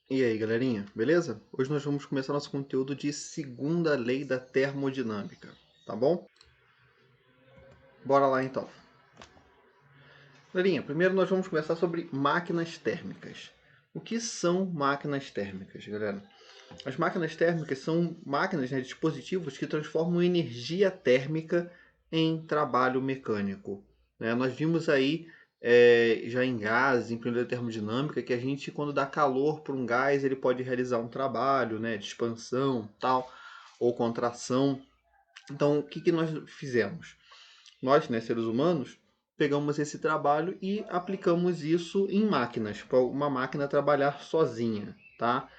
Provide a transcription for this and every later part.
E aí, galerinha, beleza? Hoje nós vamos começar nosso conteúdo de segunda lei da termodinâmica, tá bom? Bora lá então. Galerinha, primeiro nós vamos começar sobre máquinas térmicas. O que são máquinas térmicas, galera? As máquinas térmicas são máquinas, né, dispositivos que transformam energia térmica em trabalho mecânico, né? Nós vimos aí já em gases, em primeira termodinâmica, que a gente, quando dá calor para um gás, ele pode realizar um trabalho, né, de expansão, tal, ou contração. Então, o que nós fizemos? Nós, né, seres humanos, pegamos esse trabalho e aplicamos isso em máquinas, para uma máquina trabalhar sozinha, tá?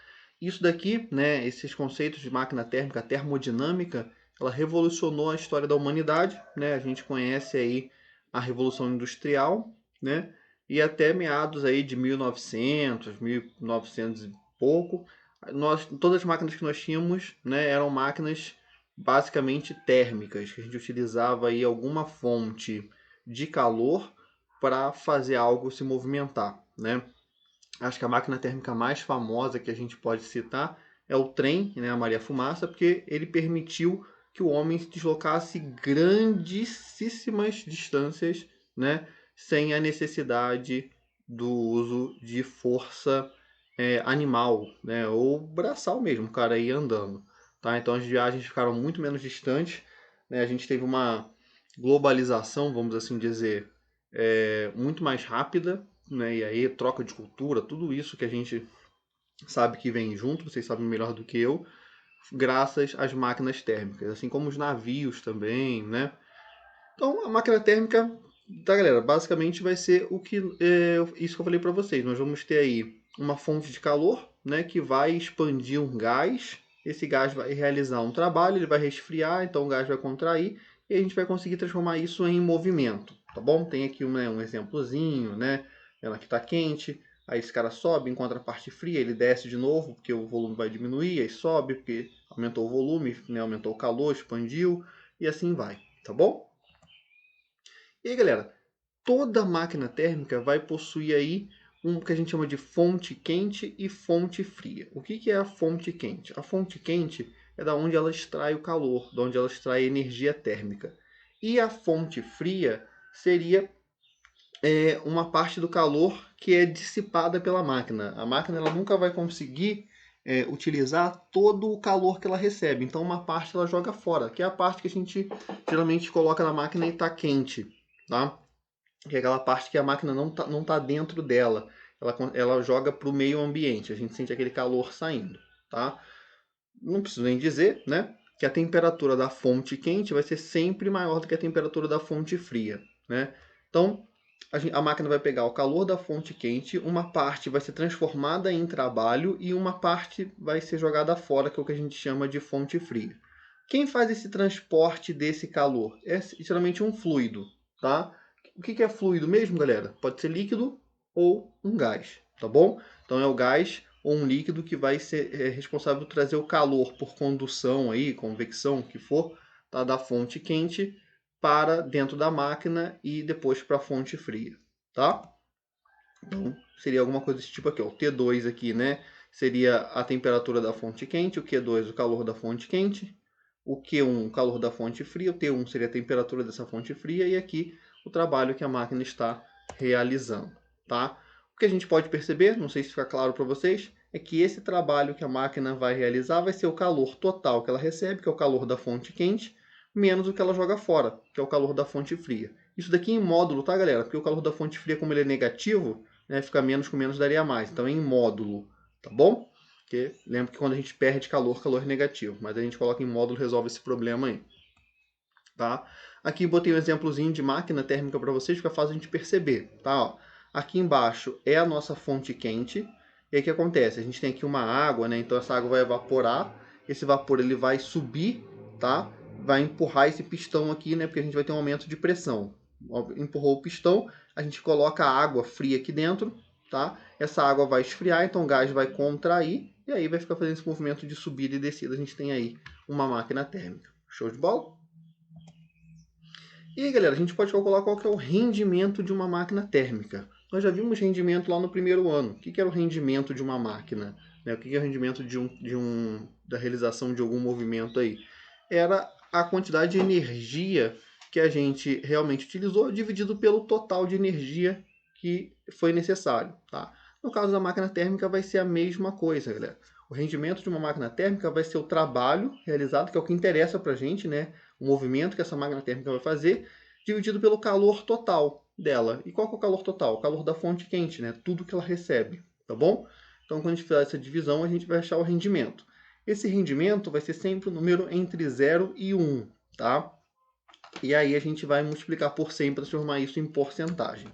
Isso daqui, né, esses conceitos de máquina térmica, termodinâmica, ela revolucionou a história da humanidade, né? A gente conhece aí a Revolução Industrial, né? E até meados aí de 1900, 1900 e pouco, todas as máquinas que nós tínhamos, né, eram máquinas basicamente térmicas, que a gente utilizava aí alguma fonte de calor para fazer algo se movimentar, né? Acho que a máquina térmica mais famosa que a gente pode citar é o trem, né, a Maria Fumaça, porque ele permitiu que o homem se deslocasse grandíssimas distâncias, né, sem a necessidade do uso de força animal, né, ou braçal mesmo, o cara ia andando. Tá? Então as viagens ficaram muito menos distantes, né, a gente teve uma globalização, vamos assim dizer, muito mais rápida, né? E aí troca de cultura, tudo isso que a gente sabe que vem junto, vocês sabem melhor do que eu, graças às máquinas térmicas, assim como os navios também, né? Então a máquina térmica, tá, galera, basicamente vai ser o que isso que eu falei para vocês. Nós vamos ter aí uma fonte de calor, né, que vai expandir um gás. Esse gás vai realizar um trabalho, ele vai resfriar, então o gás vai contrair e a gente vai conseguir transformar isso em movimento, tá bom? Tem aqui um exemplozinho, né? Ela que está quente, aí esse cara sobe, encontra a parte fria, ele desce de novo porque o volume vai diminuir, aí sobe porque aumentou o volume, né? Aumentou o calor, expandiu e assim vai, tá bom? E aí, galera, toda máquina térmica vai possuir aí um que a gente chama de fonte quente e fonte fria. O que é a fonte quente? A fonte quente é da onde ela extrai o calor, da onde ela extrai energia térmica. E a fonte fria seria uma parte do calor que é dissipada pela máquina. A máquina ela nunca vai conseguir utilizar todo o calor que ela recebe. Então uma parte ela joga fora, que é a parte que a gente geralmente coloca na máquina e está quente, tá? Que é aquela parte que a máquina não tá dentro dela. Ela joga para o meio ambiente. A gente sente aquele calor saindo, tá? Não preciso nem dizer, né? Que a temperatura da fonte quente vai ser sempre maior do que a temperatura da fonte fria, né? Então, a máquina vai pegar o calor da fonte quente, uma parte vai ser transformada em trabalho e uma parte vai ser jogada fora, que é o que a gente chama de fonte fria. Quem faz esse transporte desse calor? É geralmente um fluido, tá? O que é fluido mesmo, galera? Pode ser líquido ou um gás, tá bom? Então é o gás ou um líquido que vai ser responsável por trazer o calor por condução aí, convecção, o que for, tá? Da fonte quente para dentro da máquina e depois para a fonte fria, tá? Então seria alguma coisa desse tipo aqui, ó. O T2 aqui, né? Seria a temperatura da fonte quente, o Q2 o calor da fonte quente, o Q1 o calor da fonte fria, o T1 seria a temperatura dessa fonte fria e aqui o trabalho que a máquina está realizando, tá? O que a gente pode perceber, não sei se fica claro para vocês, é que esse trabalho que a máquina vai realizar vai ser o calor total que ela recebe, que é o calor da fonte quente, menos o que ela joga fora, que é o calor da fonte fria. Isso daqui em módulo, tá, galera? Porque o calor da fonte fria, como ele é negativo, né, fica menos com menos daria mais. Então é em módulo, tá bom? Porque lembra que quando a gente perde calor, calor é negativo. Mas a gente coloca em módulo, resolve esse problema aí, tá? Aqui botei um exemplozinho de máquina térmica para vocês, fica fácil a gente perceber, tá? Ó, aqui embaixo é a nossa fonte quente. E aí o que acontece? A gente tem aqui uma água, né? Então essa água vai evaporar. Esse vapor ele vai subir, tá? Vai empurrar esse pistão aqui, né? Porque a gente vai ter um aumento de pressão. Empurrou o pistão, a gente coloca a água fria aqui dentro, tá? Essa água vai esfriar, então o gás vai contrair e aí vai ficar fazendo esse movimento de subida e descida. A gente tem aí uma máquina térmica. Show de bola? E aí, galera, a gente pode calcular qual que é o rendimento de uma máquina térmica. nós já vimos rendimento lá no primeiro ano. O que era o rendimento de uma máquina? Né? O que é o rendimento da realização de algum movimento aí? Era a quantidade de energia que a gente realmente utilizou dividido pelo total de energia que foi necessário. Tá? No caso da máquina térmica vai ser a mesma coisa, galera. O rendimento de uma máquina térmica vai ser o trabalho realizado, que é o que interessa para a gente, né? O movimento que essa máquina térmica vai fazer, dividido pelo calor total dela. E qual que é o calor total? O calor da fonte quente, né? Tudo que ela recebe, tá bom? Então, quando a gente fizer essa divisão, a gente vai achar o rendimento. Esse rendimento vai ser sempre um número entre 0 e 1, tá? E aí a gente vai multiplicar por 100 para transformar isso em porcentagem.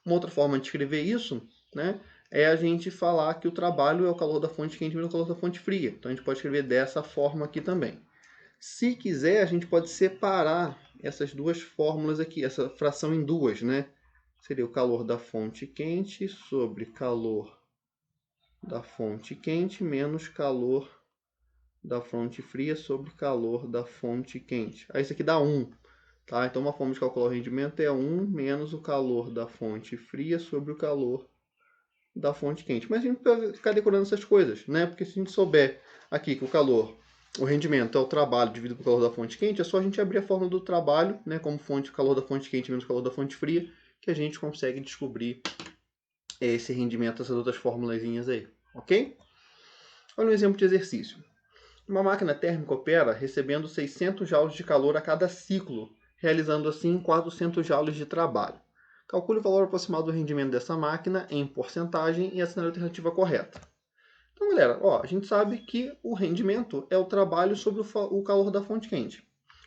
Uma outra forma de escrever isso, né, é a gente falar que o trabalho é o calor da fonte quente menos o calor da fonte fria. Então a gente pode escrever dessa forma aqui também. Se quiser, a gente pode separar essas duas fórmulas aqui, essa fração em duas, né? Seria o calor da fonte quente sobre calor da fonte quente menos calor da fonte fria sobre calor da fonte quente. Aí isso aqui dá 1. Tá? Então, uma forma de calcular o rendimento é 1 menos o calor da fonte fria sobre o calor da fonte quente. Mas a gente não precisa ficar decorando essas coisas, né? Porque se a gente souber aqui que o rendimento é o trabalho dividido pelo calor da fonte quente, é só a gente abrir a fórmula do trabalho, né? Como fonte, calor da fonte quente menos calor da fonte fria, que a gente consegue descobrir esse rendimento, essas outras formulazinhas aí, ok? Olha um exemplo de exercício. Uma máquina térmica opera recebendo 600 joules de calor a cada ciclo, realizando assim 400 joules de trabalho. Calcule o valor aproximado do rendimento dessa máquina em porcentagem e assinale a alternativa correta. Então, galera, a gente sabe que o rendimento é o trabalho sobre o calor da fonte quente.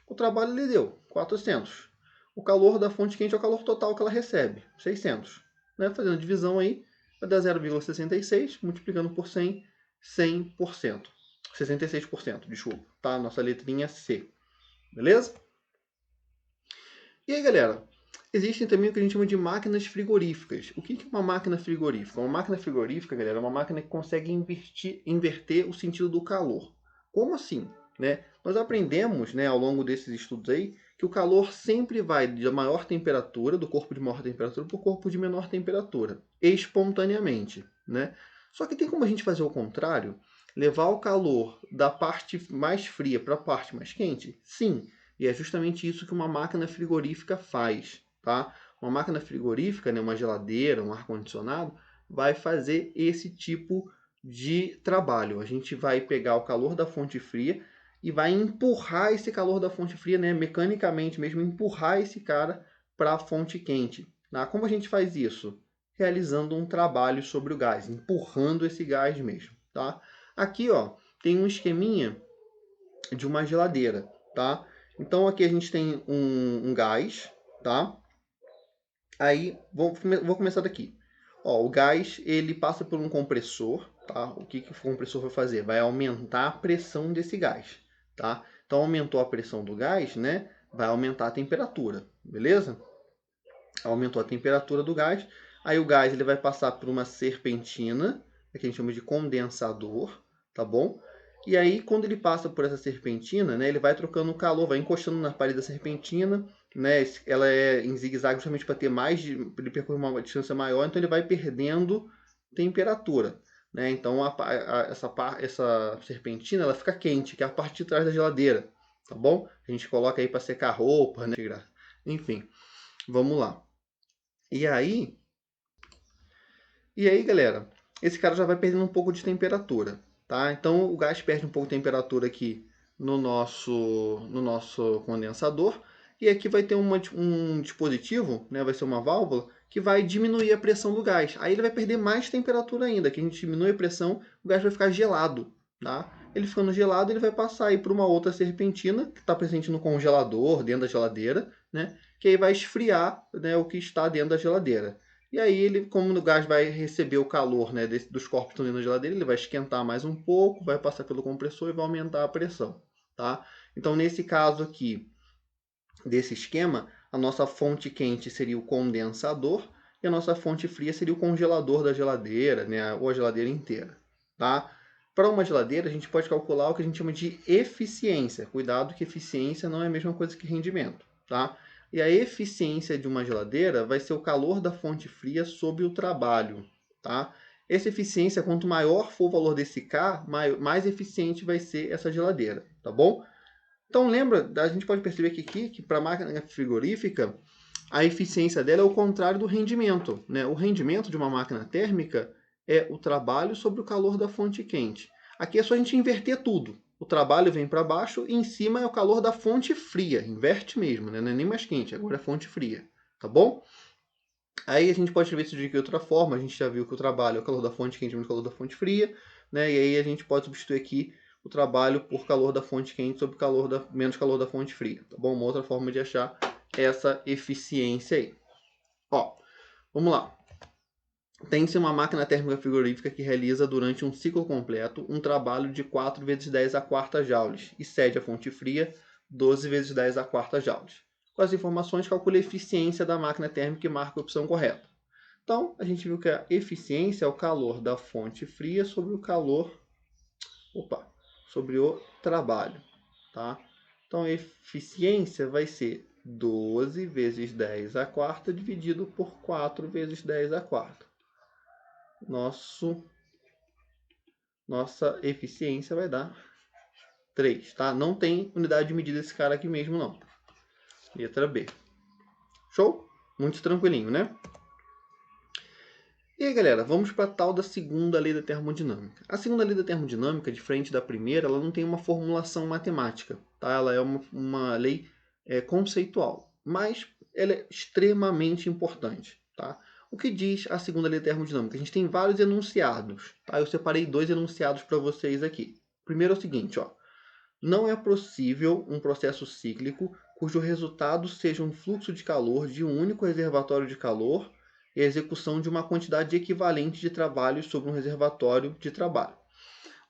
O trabalho ele deu 400. O calor da fonte quente é o calor total que ela recebe, 600. Né? Fazendo a divisão aí, vai dar 0,66, multiplicando por 100, 100%. 66%, desculpa, tá? Nossa letrinha C. Beleza? E aí, galera, existem também o que a gente chama de máquinas frigoríficas. O que é uma máquina frigorífica? Uma máquina frigorífica, galera, é uma máquina que consegue inverter o sentido do calor. Como assim? Né? Nós aprendemos, né, ao longo desses estudos aí, que o calor sempre vai da maior temperatura, do corpo de maior temperatura, para o corpo de menor temperatura, espontaneamente. Né? Só que tem como a gente fazer o contrário? Levar o calor da parte mais fria para a parte mais quente? Sim. E é justamente isso que uma máquina frigorífica faz, tá? Uma máquina frigorífica, né, uma geladeira, um ar-condicionado, vai fazer esse tipo de trabalho. A gente vai pegar o calor da fonte fria e vai empurrar esse calor da fonte fria, né, mecanicamente mesmo, empurrar esse cara para a fonte quente. Tá? Como a gente faz isso? Realizando um trabalho sobre o gás, empurrando esse gás mesmo. Tá? Aqui tem um esqueminha de uma geladeira. Tá? Então aqui a gente tem um gás, tá? Aí vou começar daqui. O gás ele passa por um compressor, tá? O que o compressor vai fazer? Vai aumentar a pressão desse gás, tá? Então aumentou a pressão do gás, né? Vai aumentar a temperatura, beleza? Aumentou a temperatura do gás. Aí o gás ele vai passar por uma serpentina, que a gente chama de condensador, tá bom? E aí, quando ele passa por essa serpentina, né, ele vai trocando o calor, vai encostando na parede da serpentina, né, ela é em zigue-zague justamente para ter ele percorrer uma distância maior, então ele vai perdendo temperatura. Né? Então essa serpentina ela fica quente, que é a parte de trás da geladeira, tá bom? A gente coloca aí para secar roupa, né? Enfim, vamos lá. E aí, galera, esse cara já vai perdendo um pouco de temperatura. Tá? Então o gás perde um pouco de temperatura aqui no nosso condensador. E aqui vai ter um dispositivo, né, vai ser uma válvula, que vai diminuir a pressão do gás. Aí ele vai perder mais temperatura ainda, que a gente diminui a pressão, o gás vai ficar gelado. Tá? Ele ficando gelado, ele vai passar para uma outra serpentina, que está presente no congelador, dentro da geladeira, né, que aí vai esfriar, né, o que está dentro da geladeira. E aí, ele, como o gás vai receber o calor, né, dos corpos que estão dentro da geladeira, ele vai esquentar mais um pouco, vai passar pelo compressor e vai aumentar a pressão. Tá? Então, nesse caso aqui, desse esquema, a nossa fonte quente seria o condensador e a nossa fonte fria seria o congelador da geladeira, né, ou a geladeira inteira. Tá? Para uma geladeira, a gente pode calcular o que a gente chama de eficiência. Cuidado que eficiência não é a mesma coisa que rendimento. Tá? E a eficiência de uma geladeira vai ser o calor da fonte fria sobre o trabalho, tá? Essa eficiência, quanto maior for o valor desse K, mais eficiente vai ser essa geladeira, tá bom? Então lembra, a gente pode perceber aqui que para a máquina frigorífica, a eficiência dela é o contrário do rendimento, né? O rendimento de uma máquina térmica é o trabalho sobre o calor da fonte quente. Aqui é só a gente inverter tudo. O trabalho vem para baixo e em cima é o calor da fonte fria. Inverte mesmo, né? Não é nem mais quente, agora é fonte fria. Tá bom? Aí a gente pode ver isso de outra forma. A gente já viu que o trabalho é o calor da fonte quente menos o calor da fonte fria, né? E aí a gente pode substituir aqui o trabalho por calor da fonte quente sobre menos calor da fonte fria. Tá bom? Uma outra forma de achar essa eficiência aí. Ó, vamos lá. Tem-se uma máquina térmica frigorífica que realiza durante um ciclo completo um trabalho de 4 vezes 10 a quarta joules e cede à fonte fria 12 vezes 10 a quarta joules. Com as informações, calcule a eficiência da máquina térmica e marque a opção correta. Então, a gente viu que a eficiência é o calor da fonte fria sobre o calor, sobre o trabalho, tá? Então, a eficiência vai ser 12 vezes 10 a quarta dividido por 4 vezes 10 a quarta. Nossa eficiência vai dar 3, tá? Não tem unidade de medida desse cara aqui mesmo, não. Letra B. Show? Muito tranquilinho, né? E aí, galera, vamos para a tal da segunda lei da termodinâmica. A segunda lei da termodinâmica, diferente da primeira, ela não tem uma formulação matemática, tá? Ela é uma lei conceitual, mas ela é extremamente importante, tá? O que diz a segunda lei da termodinâmica? A gente tem vários enunciados, tá? Eu separei 2 enunciados para vocês aqui. O primeiro é o seguinte, ó. Não é possível um processo cíclico cujo resultado seja um fluxo de calor de um único reservatório de calor e a execução de uma quantidade equivalente de trabalho sobre um reservatório de trabalho.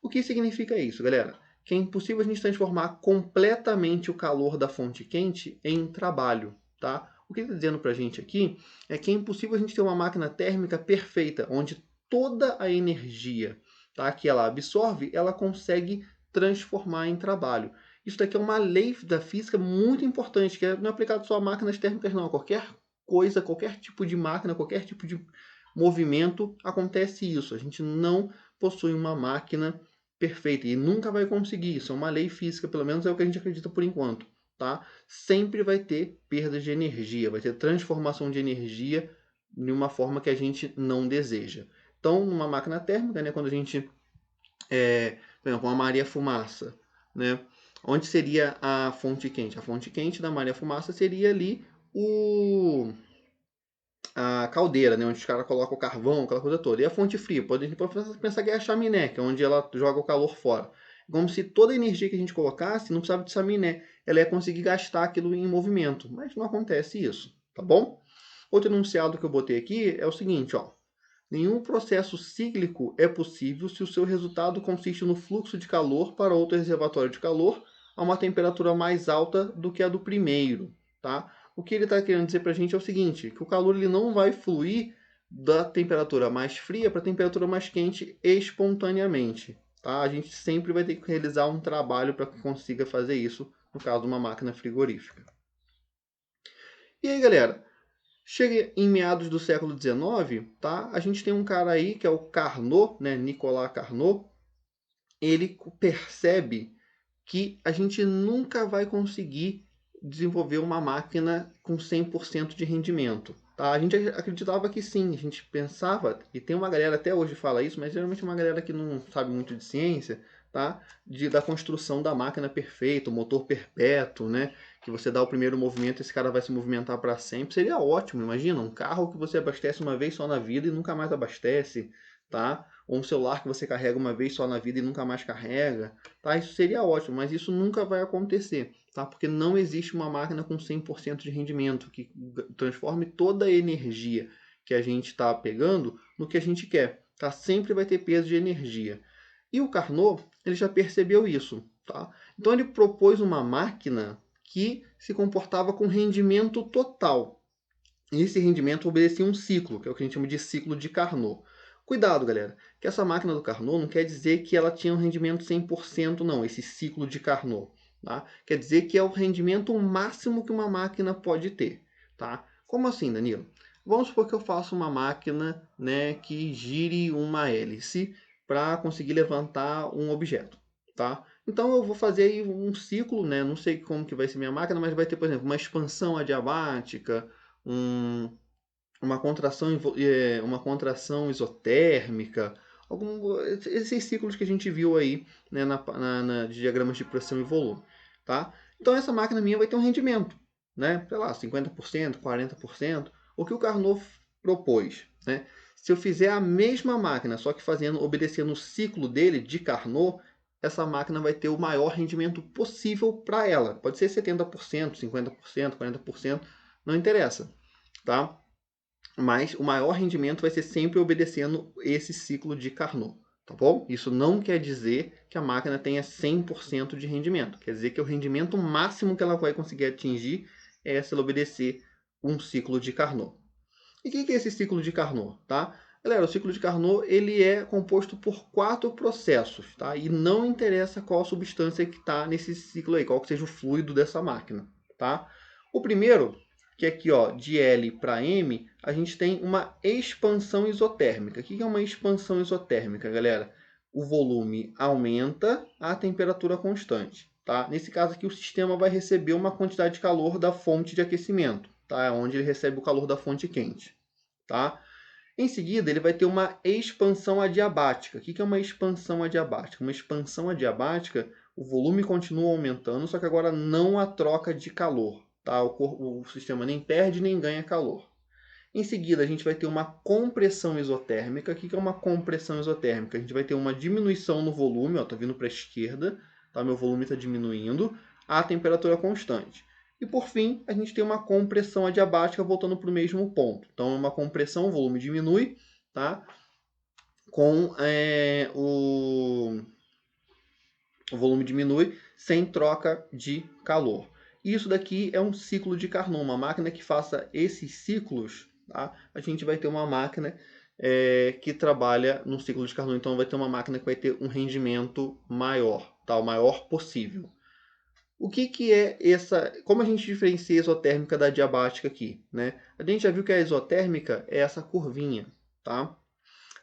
O que significa isso, galera? Que é impossível a gente transformar completamente o calor da fonte quente em trabalho, tá? O que ele está dizendo para a gente aqui é que é impossível a gente ter uma máquina térmica perfeita, onde toda a energia, tá, que ela absorve, ela consegue transformar em trabalho. Isso daqui é uma lei da física muito importante, que não é aplicado só a máquinas térmicas, não. Qualquer coisa, qualquer tipo de máquina, qualquer tipo de movimento, acontece isso. A gente não possui uma máquina perfeita e nunca vai conseguir. Isso é uma lei física, pelo menos é o que a gente acredita por enquanto, tá? Sempre vai ter perda de energia, vai ter transformação de energia de uma forma que a gente não deseja. Então, numa máquina térmica, né, quando a gente, por exemplo, uma Maria-Fumaça, né, onde seria a fonte quente? A fonte quente da Maria-Fumaça seria ali a caldeira, né, onde os caras colocam o carvão, aquela coisa toda. E a fonte fria, pode pensar que é a chaminé, que é onde ela joga o calor fora. Como se toda a energia que a gente colocasse não precisava de chaminé, ela ia conseguir gastar aquilo em movimento. Mas não acontece isso, tá bom? Outro enunciado que eu botei aqui é o seguinte, ó. Nenhum processo cíclico é possível se o seu resultado consiste no fluxo de calor para outro reservatório de calor a uma temperatura mais alta do que a do primeiro, tá? O que ele está querendo dizer para a gente é o seguinte, que o calor ele não vai fluir da temperatura mais fria para a temperatura mais quente espontaneamente, tá? A gente sempre vai ter que realizar um trabalho para que consiga fazer isso, no caso de uma máquina frigorífica. E aí, galera, chega em meados do século XIX, tá? A gente tem um cara aí que é o Carnot, né? Nicolas Carnot. Ele percebe que a gente nunca vai conseguir desenvolver uma máquina com 100% de rendimento. Tá? A gente acreditava que sim, a gente pensava, e tem uma galera até hoje que fala isso, mas geralmente é uma galera que não sabe muito de ciência, tá? Da construção da máquina perfeita, o motor perpétuo, né? Que você dá o primeiro movimento e esse cara vai se movimentar para sempre. Seria ótimo, imagina, um carro que você abastece uma vez só na vida e nunca mais abastece, tá? Ou um celular que você carrega uma vez só na vida e nunca mais carrega, tá? Isso seria ótimo, mas isso nunca vai acontecer, tá? Porque não existe uma máquina com 100% de rendimento que transforme toda a energia que a gente está pegando no que a gente quer, tá? Sempre vai ter peso de energia. E o Carnot, ele já percebeu isso, tá? Então ele propôs uma máquina que se comportava com rendimento total. E esse rendimento obedecia um ciclo, que é o que a gente chama de ciclo de Carnot. Cuidado, galera, que essa máquina do Carnot não quer dizer que ela tinha um rendimento 100%, não, esse ciclo de Carnot. Tá? Quer dizer que é o rendimento máximo que uma máquina pode ter. Tá? Como assim, Danilo? Vamos supor que eu faço uma máquina, né, que gire uma hélice para conseguir levantar um objeto. Tá? Então eu vou fazer aí um ciclo, né? Não sei como que vai ser minha máquina, mas vai ter, por exemplo, uma expansão adiabática, uma contração isotérmica, esses ciclos que a gente viu aí, né, de diagramas de pressão e volume. Tá? Então essa máquina minha vai ter um rendimento, né, sei lá, 50%, 40%, o que o Carnot propôs. Né? Se eu fizer a mesma máquina, só que obedecendo o ciclo dele de Carnot, essa máquina vai ter o maior rendimento possível para ela. Pode ser 70%, 50%, 40%, não interessa. Tá? Mas o maior rendimento vai ser sempre obedecendo esse ciclo de Carnot, tá bom? Isso não quer dizer que a máquina tenha 100% de rendimento, quer dizer que o rendimento máximo que ela vai conseguir atingir é se ela obedecer um ciclo de Carnot. E o que é esse ciclo de Carnot, tá? Galera, o ciclo de Carnot ele é composto por 4 processos, tá? E não interessa qual substância que está nesse ciclo aí, qual que seja o fluido dessa máquina, tá? O primeiro, que é aqui, ó, de L para M, a gente tem uma expansão isotérmica. O que é uma expansão isotérmica, galera? O volume aumenta, a temperatura constante, tá? Nesse caso aqui, o sistema vai receber uma quantidade de calor da fonte de aquecimento, tá? Onde ele recebe o calor da fonte quente, tá? Em seguida, ele vai ter uma expansão adiabática. O que é uma expansão adiabática? Uma expansão adiabática, o volume continua aumentando, só que agora não há troca de calor. Tá? O sistema nem perde nem ganha calor. Em seguida, a gente vai ter uma compressão isotérmica. O que é uma compressão isotérmica? A gente vai ter uma diminuição no volume, está vindo para a esquerda, tá? Meu volume está diminuindo, a temperatura constante. E por fim, a gente tem uma compressão adiabática voltando para o mesmo ponto. Então, uma compressão, o volume diminui, tá? Com o volume diminui sem troca de calor. Isso daqui é um ciclo de Carnot, uma máquina que faça esses ciclos, tá? A gente vai ter uma máquina que trabalha no ciclo de Carnot, então vai ter uma máquina que vai ter um rendimento maior, tá? O maior possível. O que é essa? Como a gente diferencia a isotérmica da diabática aqui, né? A gente já viu que a isotérmica é essa curvinha, tá?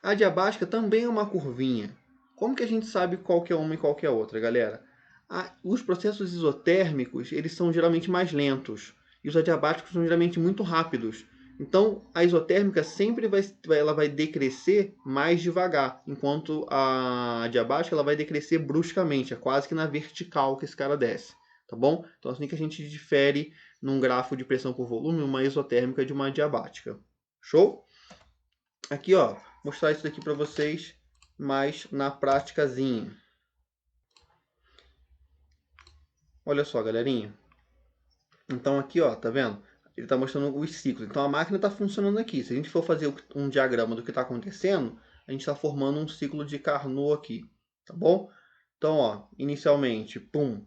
A diabática também é uma curvinha. Como que a gente sabe qual que é uma e qual que é outra, galera? Os processos isotérmicos, eles são geralmente mais lentos. E os adiabáticos são geralmente muito rápidos. Então, a isotérmica sempre ela vai decrescer mais devagar, enquanto a diabática ela vai decrescer bruscamente, é quase que na vertical que esse cara desce, tá bom? Então, assim que a gente difere num grafo de pressão por volume uma isotérmica de uma diabática. Show? Aqui, ó, mostrar isso daqui para vocês mais na praticazinha. Olha só, galerinha. Então aqui, ó, tá vendo? Ele está mostrando os ciclos. Então a máquina está funcionando aqui. Se a gente for fazer um diagrama do que está acontecendo, a gente está formando um ciclo de Carnot aqui, tá bom? Então, ó, inicialmente, pum,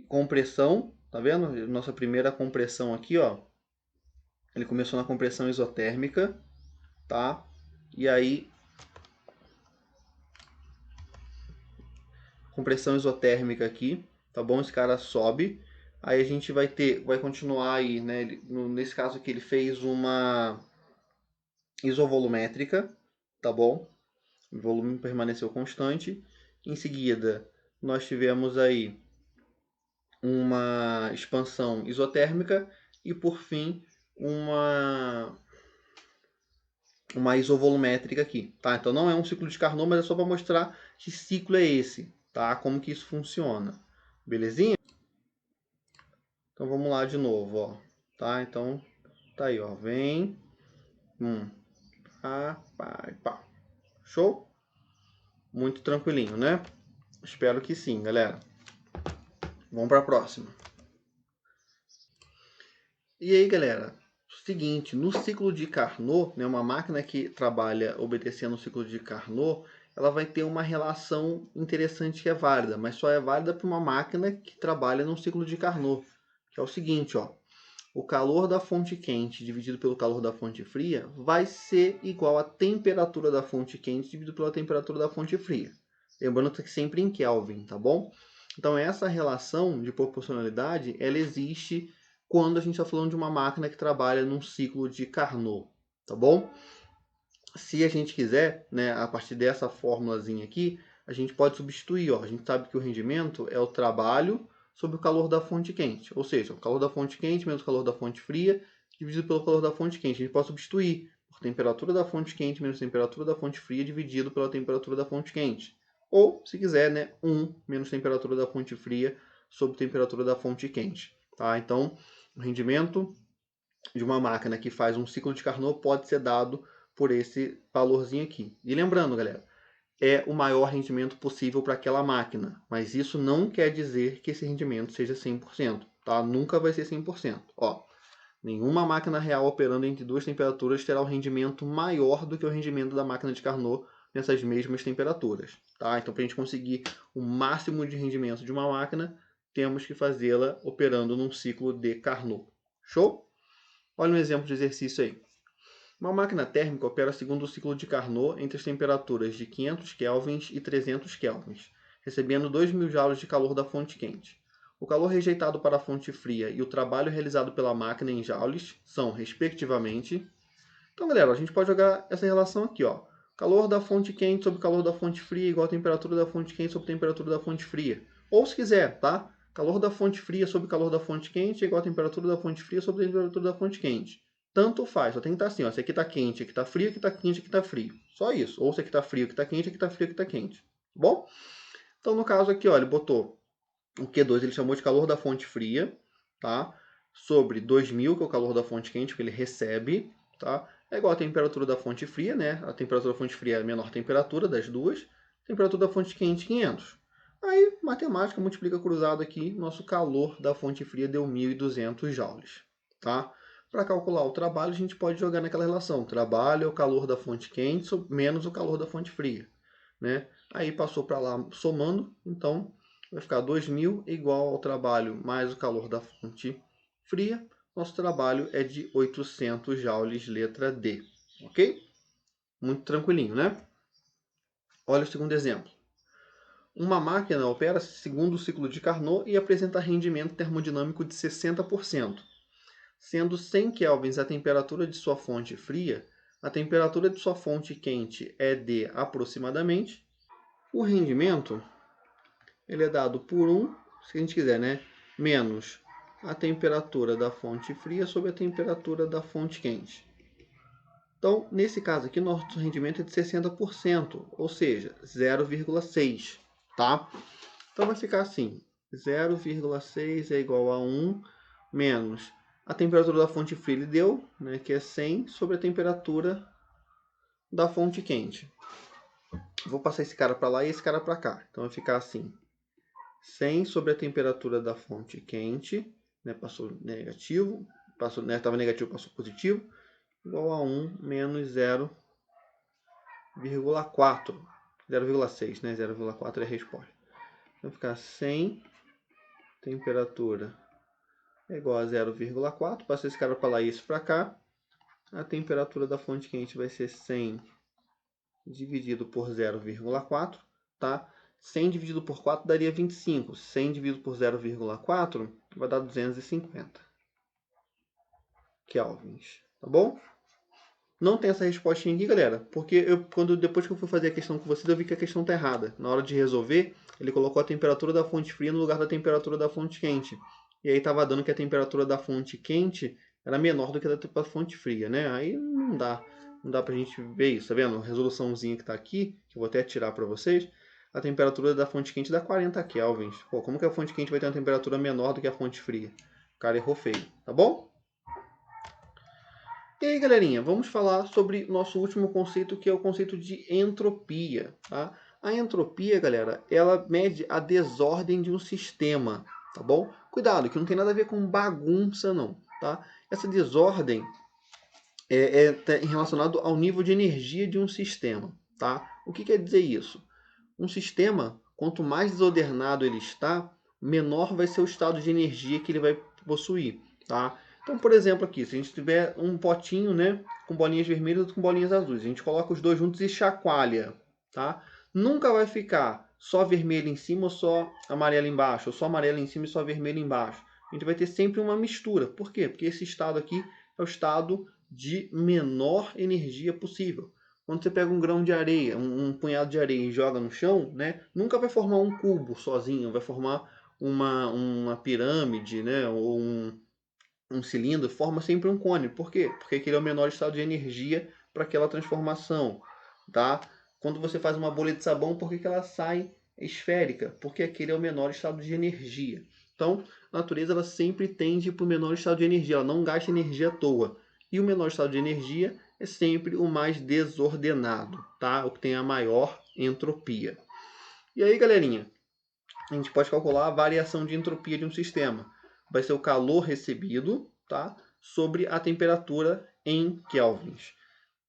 compressão, tá vendo? Nossa primeira compressão aqui, ó. Ele começou na compressão isotérmica, tá? E aí, compressão isotérmica aqui, tá bom? Esse cara sobe. Aí a gente vai continuar aí, né? Nesse caso aqui ele fez uma isovolumétrica, tá bom? O volume permaneceu constante. Em seguida, nós tivemos aí uma expansão isotérmica e por fim uma isovolumétrica aqui, tá? Então não é um ciclo de Carnot, mas é só para mostrar que ciclo é esse, tá? Como que isso funciona. Belezinha? Então vamos lá de novo, ó. Tá? Então tá aí, ó. Vem. Pá, pá, pá. Show? Muito tranquilinho, né? Espero que sim, galera. Vamos para a próxima. E aí, galera? Seguinte, no ciclo de Carnot, né, uma máquina que trabalha obedecendo o ciclo de Carnot, ela vai ter uma relação interessante que é válida, mas só é válida para uma máquina que trabalha no ciclo de Carnot, que é o seguinte, ó. O calor da fonte quente dividido pelo calor da fonte fria vai ser igual à temperatura da fonte quente dividido pela temperatura da fonte fria. Lembrando que sempre em Kelvin, tá bom? Então, essa relação de proporcionalidade, ela existe quando a gente está falando de uma máquina que trabalha num ciclo de Carnot, tá bom? Se a gente quiser, né, a partir dessa fórmulazinha aqui, a gente pode substituir. Ó. A gente sabe que o rendimento é o trabalho sobre o calor da fonte quente. Ou seja, o calor da fonte quente menos o calor da fonte fria dividido pelo calor da fonte quente. A gente pode substituir por temperatura da fonte quente menos temperatura da fonte fria dividido pela temperatura da fonte quente. Ou, se quiser, né, 1 menos temperatura da fonte fria sobre temperatura da fonte quente. Tá? Então, o rendimento de uma máquina que faz um ciclo de Carnot pode ser dado por esse valorzinho aqui. E lembrando, galera, é o maior rendimento possível para aquela máquina, mas isso não quer dizer que esse rendimento seja 100%, tá? Nunca vai ser 100%. Ó, nenhuma máquina real operando entre duas temperaturas terá um rendimento maior do que o rendimento da máquina de Carnot nessas mesmas temperaturas, tá? Então, para a gente conseguir o máximo de rendimento de uma máquina, temos que fazê-la operando num ciclo de Carnot. Show? Olha um exemplo de exercício aí. Uma máquina térmica opera segundo o ciclo de Carnot entre as temperaturas de 500 kelvins e 300 kelvins, recebendo 2.000 joules de calor da fonte quente. O calor rejeitado para a fonte fria e o trabalho realizado pela máquina em joules são, respectivamente... Então, galera, a gente pode jogar essa relação aqui, ó. Calor da fonte quente sobre calor da fonte fria igual a temperatura da fonte quente sobre temperatura da fonte fria. Ou, se quiser, tá? Calor da fonte fria sobre calor da fonte quente igual a temperatura da fonte fria sobre a temperatura da fonte quente. Tanto faz, só tem que estar assim, ó. Se aqui está quente, aqui está frio, aqui está quente, aqui está frio. Só isso. Ou se aqui está frio, aqui está quente, aqui está frio, aqui está quente. Tá bom? Então, no caso aqui, ó, ele botou o Q2, ele chamou de calor da fonte fria, tá? Sobre 2.000, que é o calor da fonte quente, que ele recebe, tá? É igual a temperatura da fonte fria, né? A temperatura da fonte fria é a menor temperatura das duas. Temperatura da fonte quente, 500. Aí, matemática, multiplica cruzado aqui, nosso calor da fonte fria deu 1.200 joules, tá? Para calcular o trabalho, a gente pode jogar naquela relação. Trabalho é o calor da fonte quente menos o calor da fonte fria, né? Aí passou para lá somando, então vai ficar 2.000 igual ao trabalho mais o calor da fonte fria. Nosso trabalho é de 800 joules, letra D. Ok? Muito tranquilinho, né? Olha o segundo exemplo. Uma máquina opera segundo o ciclo de Carnot e apresenta rendimento termodinâmico de 60%. Sendo 100 kelvins a temperatura de sua fonte fria, a temperatura de sua fonte quente é de aproximadamente. O rendimento ele é dado por 1, se a gente quiser, né? Menos a temperatura da fonte fria sobre a temperatura da fonte quente. Então, nesse caso aqui, nosso rendimento é de 60%, ou seja, 0,6, tá? Então, vai ficar assim, 0,6 é igual a 1 menos a temperatura da fonte fria ele deu, né, que é 100, sobre a temperatura da fonte quente. Vou passar esse cara para lá e esse cara para cá. Então, vai ficar assim, 100 sobre a temperatura da fonte quente, né, passou negativo, passou, né, estava negativo, passou positivo, igual a 1 menos 0,4. 0,6, né? 0,4 é a resposta. Então, vai ficar 100, temperatura é igual a 0,4. Passa esse cara para lá e isso para cá. A temperatura da fonte quente vai ser 100 dividido por 0,4, tá? 100 dividido por 4 daria 25. 100 dividido por 0,4 vai dar 250 kelvins, tá bom? Não tem essa respostinha aqui, galera, porque depois que eu fui fazer a questão com vocês, eu vi que a questão está errada. Na hora de resolver, ele colocou a temperatura da fonte fria no lugar da temperatura da fonte quente. E aí estava dando que a temperatura da fonte quente era menor do que a da fonte fria, né? Aí não dá pra gente ver isso, tá vendo? A resoluçãozinha que está aqui, que eu vou até tirar para vocês, a temperatura da fonte quente dá 40 kelvins. Pô, como que a fonte quente vai ter uma temperatura menor do que a fonte fria? O cara errou feio, tá bom? E aí, galerinha, vamos falar sobre nosso último conceito, que é o conceito de entropia. Tá? A entropia, galera, ela mede a desordem de um sistema, tá bom? Cuidado, que não tem nada a ver com bagunça, não, tá? Essa desordem tá relacionado ao nível de energia de um sistema, tá? O que quer dizer isso? Um sistema, quanto mais desordenado ele está, menor vai ser o estado de energia que ele vai possuir, tá? Então, por exemplo, aqui, se a gente tiver um potinho, né, com bolinhas vermelhas e com bolinhas azuis, a gente coloca os dois juntos e chacoalha, tá? Nunca vai ficar só vermelho em cima ou só amarelo embaixo, ou só amarelo em cima e só vermelho embaixo. A gente vai ter sempre uma mistura. Por quê? Porque esse estado aqui é o estado de menor energia possível. Quando você pega um grão de areia, um punhado de areia e joga no chão, né, nunca vai formar um cubo sozinho, vai formar uma pirâmide, né, ou um cilindro, forma sempre um cone. Por quê? Porque aquele é o menor estado de energia para aquela transformação. Tá? Quando você faz uma bolha de sabão, por que ela sai esférica? Porque aquele é o menor estado de energia. Então, a natureza ela sempre tende para o menor estado de energia, ela não gasta energia à toa. E o menor estado de energia é sempre o mais desordenado, tá? O que tem a maior entropia. E aí, galerinha, a gente pode calcular a variação de entropia de um sistema. Vai ser o calor recebido, tá, sobre a temperatura em kelvins.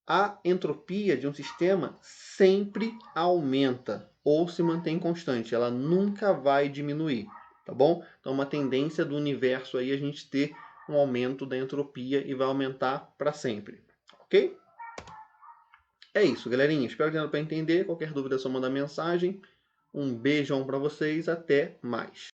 A entropia de um sistema sempre aumenta ou se mantém constante. Ela nunca vai diminuir, tá bom? Então, uma tendência do universo aí é a gente ter um aumento da entropia e vai aumentar para sempre, ok? É isso, galerinha. Espero que tenha para entender. Qualquer dúvida é só mandar mensagem. Um beijão para vocês. Até mais.